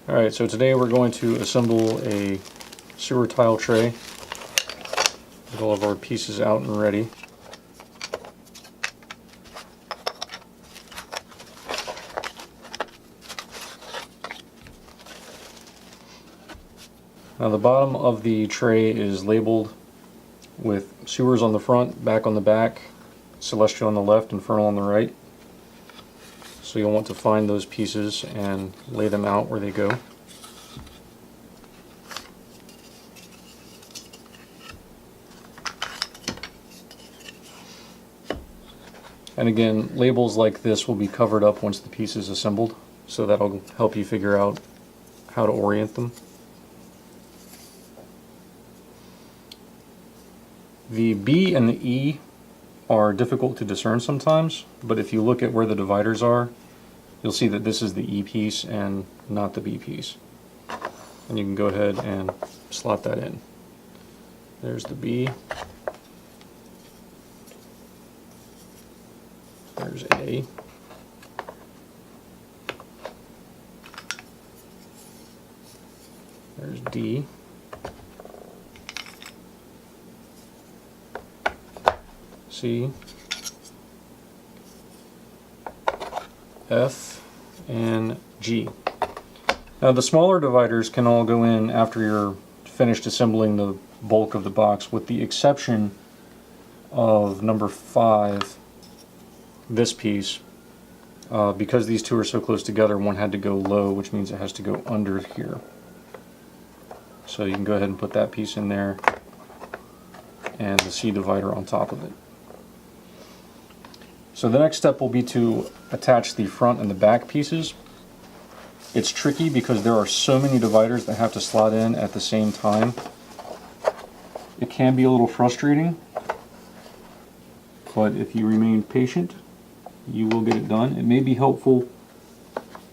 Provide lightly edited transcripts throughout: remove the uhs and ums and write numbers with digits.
Alright, so today we're going to assemble a sewer tile tray with all of our pieces out and ready. Now the bottom of the tray is labeled with sewers on the front, back on the back, celestial on the left, infernal on the right. So you'll want to find those pieces and lay them out where they go. And again, labels like this will be covered up once the piece is assembled, so that'll help you figure out how to orient them. The B and the E are difficult to discern sometimes, but if you look at where the dividers are, you'll see that this is the E piece and not the B piece. And you can go ahead and slot that in. There's the B. There's A. There's D. C. F, and G. Now the smaller dividers can all go in after you're finished assembling the bulk of the box, with the exception of number 5, this piece. Because these two are so close together, one had to go low, which means it has to go under here. So you can go ahead and put that piece in there and the C divider on top of it. So the next step will be to attach the front and the back pieces. It's tricky because there are so many dividers that have to slot in at the same time. It can be a little frustrating, but if you remain patient, you will get it done. It may be helpful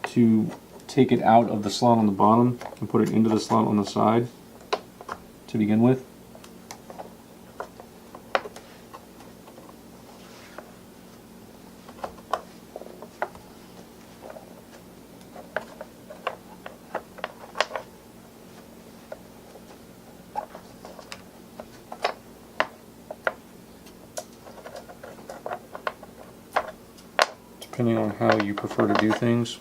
to take it out of the slot on the bottom and put it into the slot on the side to begin with. Depending on how you prefer to do things.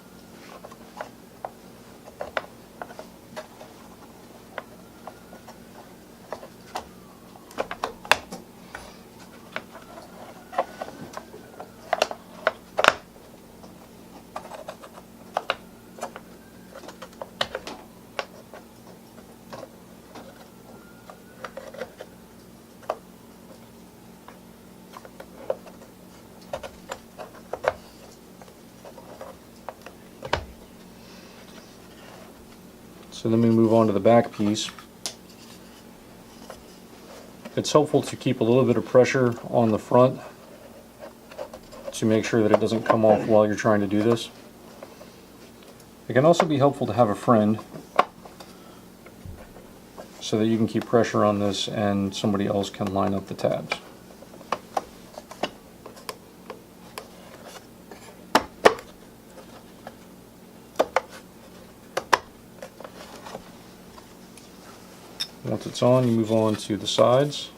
So then we move on to the back piece. It's helpful to keep a little bit of pressure on the front to make sure that it doesn't come off while you're trying to do this. It can also be helpful to have a friend so that you can keep pressure on this and somebody else can line up the tabs. Once it's on, you move on to the sides.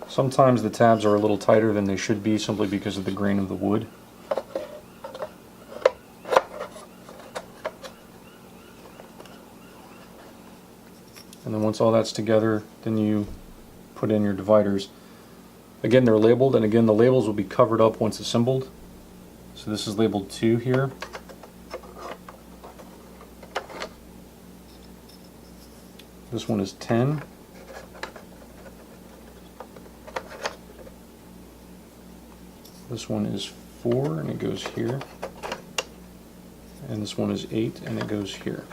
Sometimes the tabs are a little tighter than they should be simply because of the grain of the wood. And then once all that's together, then you put in your dividers. Again, they're labeled, and again the labels will be covered up once assembled. So this is labeled 2 here. This one is 10. This one is 4 and it goes here. And this one is 8 and it goes here.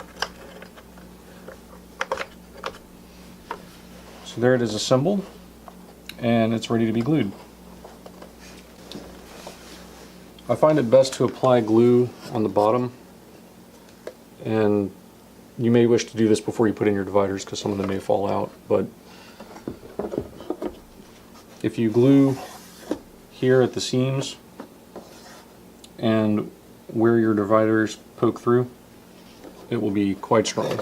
So there it is assembled, and it's ready to be glued. I find it best to apply glue on the bottom and you may wish to do this before you put in your dividers because some of them may fall out, but if you glue here at the seams and where your dividers poke through, it will be quite strong.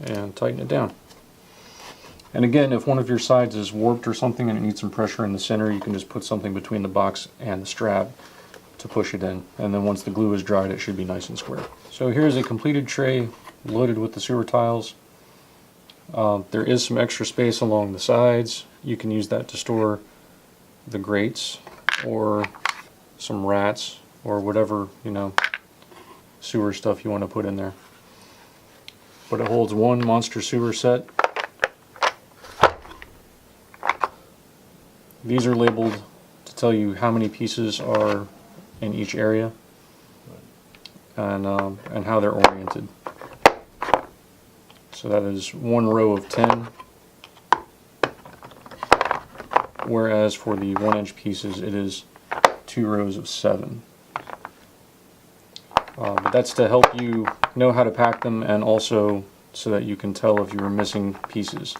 And tighten it down. And again, if one of your sides is warped or something and it needs some pressure in the center, you can just put something between the box and the strap to push it in. And then once the glue is dried, it should be nice and square. So here's a completed tray loaded with the sewer tiles. There is some extra space along the sides. You can use that to store the grates or some rats or whatever, you know, sewer stuff you want to put in there. But it holds one monster sewer set. These are labeled to tell you how many pieces are in each area and how they're oriented. So that is one row of 10, whereas for the 1-inch pieces it is 2 rows of 7. But that's to help you know how to pack them and also so that you can tell if you are missing pieces.